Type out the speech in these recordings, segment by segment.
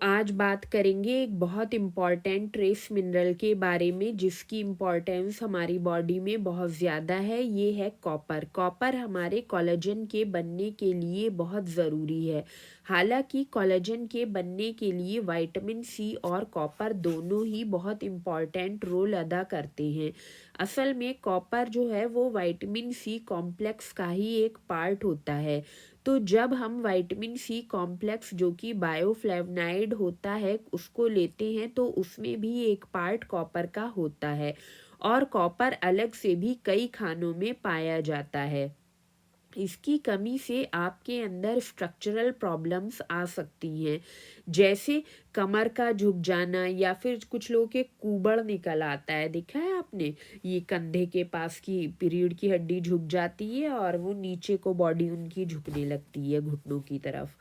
आज बात करेंगे एक बहुत इम्पॉर्टेंट ट्रेस मिनरल के बारे में जिसकी इम्पोर्टेंस हमारी बॉडी में बहुत ज़्यादा है। ये है कॉपर। कॉपर हमारे कोलेजन के बनने के लिए बहुत ज़रूरी है। हालांकि कोलेजन के बनने के लिए विटामिन सी और कॉपर दोनों ही बहुत इम्पॉर्टेंट रोल अदा करते हैं। असल में कॉपर जो है वो विटामिन सी कॉम्प्लेक्स का ही एक पार्ट होता है। तो जब हम विटामिन सी कॉम्प्लेक्स जो कि बायोफ्लेवनाइड होता है उसको लेते हैं तो उसमें भी एक पार्ट कॉपर का होता है। और कॉपर अलग से भी कई खानों में पाया जाता है। इसकी कमी से आपके अंदर स्ट्रक्चरल प्रॉब्लम्स आ सकती हैं, जैसे कमर का झुक जाना या फिर कुछ लोगों के कुबड़ निकल आता है। देखा है आपने? ये कंधे के पास की रीढ़ की हड्डी झुक जाती है और वो नीचे को बॉडी उनकी झुकने लगती है घुटनों की तरफ।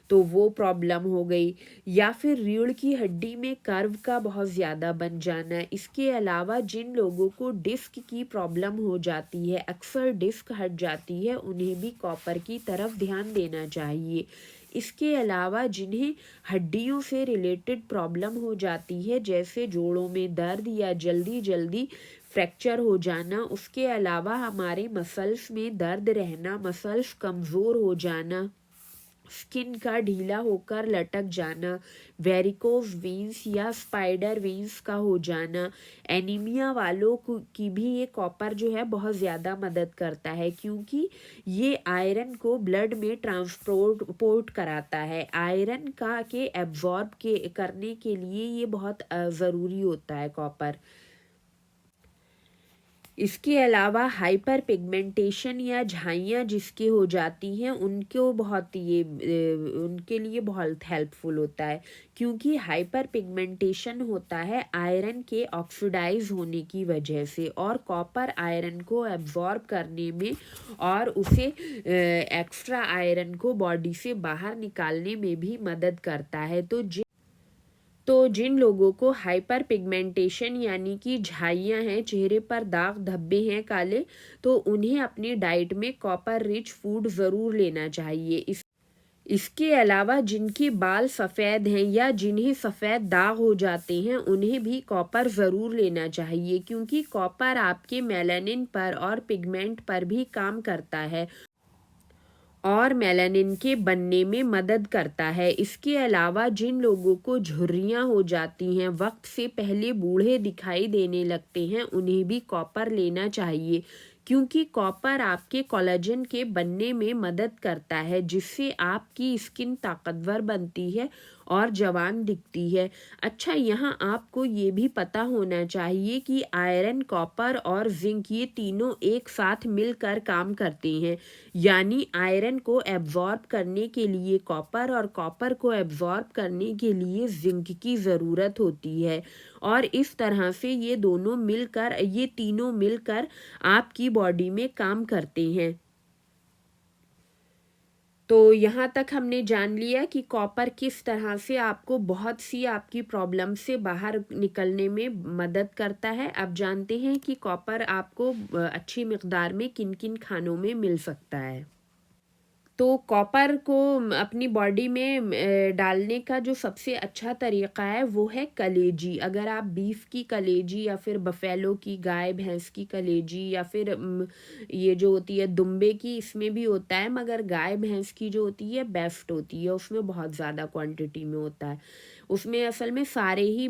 तो वो प्रॉब्लम हो गई। या फिर रीढ़ की हड्डी में कर्व का बहुत ज़्यादा बन जाना। इसके अलावा जिन लोगों को डिस्क की प्रॉब्लम हो जाती है, अक्सर डिस्क हट जाती है, उन्हें भी कॉपर की तरफ ध्यान देना चाहिए। इसके अलावा जिन्हें हड्डियों से रिलेटेड प्रॉब्लम हो जाती है, जैसे जोड़ों में दर्द या जल्दी जल्दी फ्रैक्चर हो जाना, उसके अलावा हमारे मसल्स में दर्द रहना, मसल्स कमज़ोर हो जाना, स्किन का ढीला होकर लटक जाना, वेरिकोज वेन्स या स्पाइडर वेन्स का हो जाना, एनीमिया वालों की भी ये कॉपर जो है बहुत ज़्यादा मदद करता है, क्योंकि ये आयरन को ब्लड में ट्रांसपोर्ट कराता है। आयरन का के एब्जॉर्ब के करने के लिए ये बहुत ज़रूरी होता है कॉपर। इसके अलावा हाइपर पिगमेंटेशन या झाइयाँ जिसके हो जाती हैं उनको बहुत उनके लिए बहुत हेल्पफुल होता है, क्योंकि हाइपर पिगमेंटेशन होता है आयरन के ऑक्सीडाइज होने की वजह से, और कॉपर आयरन को एब्जॉर्ब करने में और उसे एक्स्ट्रा आयरन को बॉडी से बाहर निकालने में भी मदद करता है। तो जिन लोगों को हाइपर पिगमेंटेशन यानी कि झाइयाँ हैं, चेहरे पर दाग धब्बे हैं काले, तो उन्हें अपनी डाइट में कॉपर रिच फूड ज़रूर लेना चाहिए। इसके अलावा जिनके बाल सफ़ेद हैं या जिन्हें सफ़ेद दाग हो जाते हैं, उन्हें भी कॉपर ज़रूर लेना चाहिए, क्योंकि कॉपर आपके मेलानिन पर और पिगमेंट पर भी काम करता है और मेलानिन के बनने में मदद करता है। इसके अलावा जिन लोगों को झुर्रियाँ हो जाती हैं, वक्त से पहले बूढ़े दिखाई देने लगते हैं, उन्हें भी कॉपर लेना चाहिए, क्योंकि कॉपर आपके कोलेजन के बनने में मदद करता है, जिससे आपकी स्किन ताकतवर बनती है और जवान दिखती है। अच्छा, यहाँ आपको ये भी पता होना चाहिए कि आयरन, कॉपर और जिंक ये तीनों एक साथ मिलकर काम करते हैं। यानी आयरन को एब्जॉर्ब करने के लिए कॉपर और कॉपर को एब्जॉर्ब करने के लिए जिंक की ज़रूरत होती है, और इस तरह से ये तीनों मिलकर आपकी बॉडी में काम करते हैं। तो यहाँ तक हमने जान लिया कि कॉपर किस तरह से आपको बहुत सी आपकी प्रॉब्लम से बाहर निकलने में मदद करता है। अब जानते हैं कि कॉपर आपको अच्छी मिकदार में किन किन खानों में मिल सकता है। तो कॉपर को अपनी बॉडी में डालने का जो सबसे अच्छा तरीक़ा है वो है कलेजी। अगर आप बीफ की कलेजी या फिर बफेलो की, गाय भैंस की कलेजी, या फिर ये जो होती है दुम्बे की, इसमें भी होता है, मगर गाय भैंस की जो होती है बेस्ट होती है, उसमें बहुत ज़्यादा क्वांटिटी में होता है। उसमें असल में सारे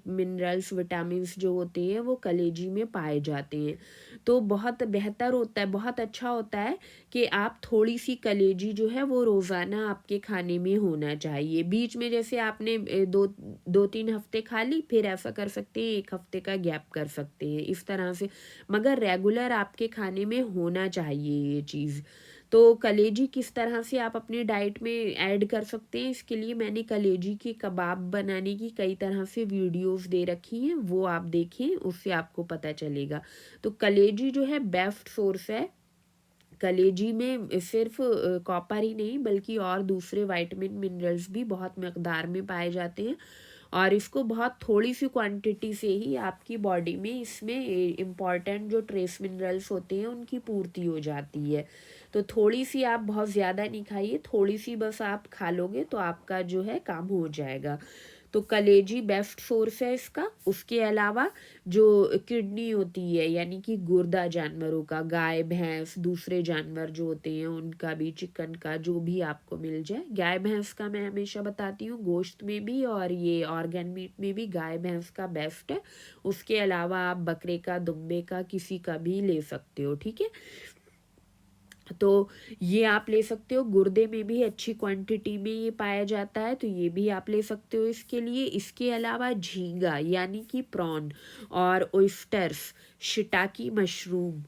मिनरल्स, विटामिन्स जो होते हैं वो कलेजी में पाए जाते हैं। तो बहुत बेहतर होता है, बहुत अच्छा होता है कि आप थोड़ी सी कलेजी जो है वो रोज़ाना आपके खाने में होना चाहिए। बीच में जैसे आपने 2-3 हफ्ते खा ली, फिर ऐसा कर सकते हैं 1 हफ्ते का गैप कर सकते हैं, इस तरह से, मगर रेगुलर आपके खाने में होना चाहिए ये चीज़। तो कलेजी किस तरह से आप अपनी डाइट में ऐड कर सकते हैं, इसके लिए मैंने कलेजी के कबाब बनाने की कई तरह से वीडियोस दे रखी हैं, वो आप देखें, उससे आपको पता चलेगा। तो कलेजी जो है बेस्ट सोर्स है। कलेजी में सिर्फ कॉपर ही नहीं बल्कि और दूसरे विटामिन मिनरल्स भी बहुत मकदार में पाए जाते हैं, और इसको बहुत थोड़ी सी क्वांटिटी से ही आपकी बॉडी में इसमें इम्पॉर्टेंट जो ट्रेस मिनरल्स होते हैं उनकी पूर्ति हो जाती है। तो थोड़ी सी आप बहुत ज़्यादा नहीं खाइए, थोड़ी सी बस आप खा लोगे तो आपका जो है काम हो जाएगा। तो कलेजी बेस्ट सोर्स है इसका। उसके अलावा जो किडनी होती है यानी कि गुर्दा जानवरों का, गाय भैंस दूसरे जानवर जो होते हैं उनका भी, चिकन का, जो भी आपको मिल जाए। गाय भैंस का मैं हमेशा बताती हूँ, गोश्त में भी और ये ऑर्गन मीट में भी गाय भैंस का बेस्ट है। उसके अलावा आप बकरे का, दुम्बे का, किसी का भी ले सकते हो, ठीक है। तो ये आप ले सकते हो। गुर्दे में भी अच्छी क्वांटिटी में ये पाया जाता है, तो ये भी आप ले सकते हो इसके लिए। इसके अलावा झींगा यानी कि प्रॉन और ओयस्टर्स, शिटाकी मशरूम,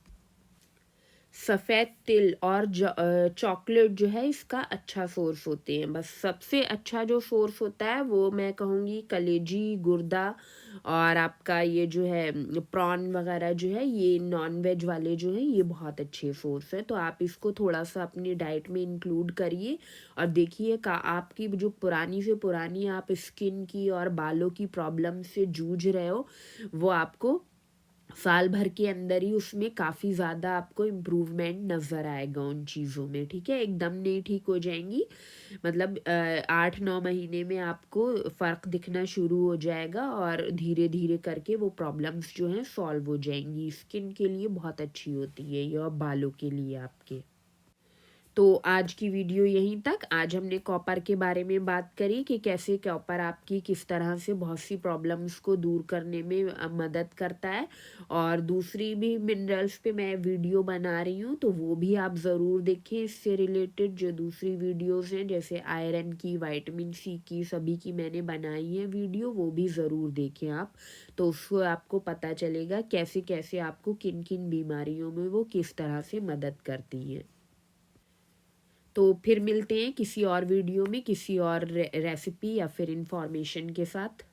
सफ़ेद तिल और चॉकलेट जो है इसका अच्छा सोर्स होते हैं। बस सबसे अच्छा जो सोर्स होता है वो मैं कहूँगी कलेजी, गुर्दा और आपका ये जो है प्रॉन वगैरह जो है, ये नॉन वेज वाले जो हैं ये बहुत अच्छे सोर्स है। तो आप इसको थोड़ा सा अपनी डाइट में इंक्लूड करिए और देखिए का आपकी जो पुरानी से पुरानी आप स्किन की और बालों की प्रॉब्लम से जूझ रहे हो, वो आपको साल भर के अंदर ही उसमें काफ़ी ज़्यादा आपको इम्प्रूवमेंट नज़र आएगा उन चीज़ों में, ठीक है। एकदम नहीं ठीक हो जाएंगी, मतलब 8-9 महीने में आपको फ़र्क दिखना शुरू हो जाएगा और धीरे धीरे करके वो प्रॉब्लम्स जो हैं सॉल्व हो जाएंगी। स्किन के लिए बहुत अच्छी होती है ये और बालों के लिए आपके। तो आज की वीडियो यहीं तक। आज हमने कॉपर के बारे में बात करी कि कैसे कॉपर आपकी किस तरह से बहुत सी प्रॉब्लम्स को दूर करने में मदद करता है। और दूसरी भी मिनरल्स पे मैं वीडियो बना रही हूँ, तो वो भी आप ज़रूर देखें। इससे रिलेटेड जो दूसरी वीडियोस हैं जैसे आयरन की, विटामिन सी की, सभी की मैंने बनाई है वीडियो, वो भी ज़रूर देखें आप। तो उसको आपको पता चलेगा कैसे कैसे आपको किन किन बीमारियों में वो किस तरह से मदद करती हैं। तो फिर मिलते हैं किसी और वीडियो में किसी और रेसिपी या फिर इंफॉर्मेशन के साथ।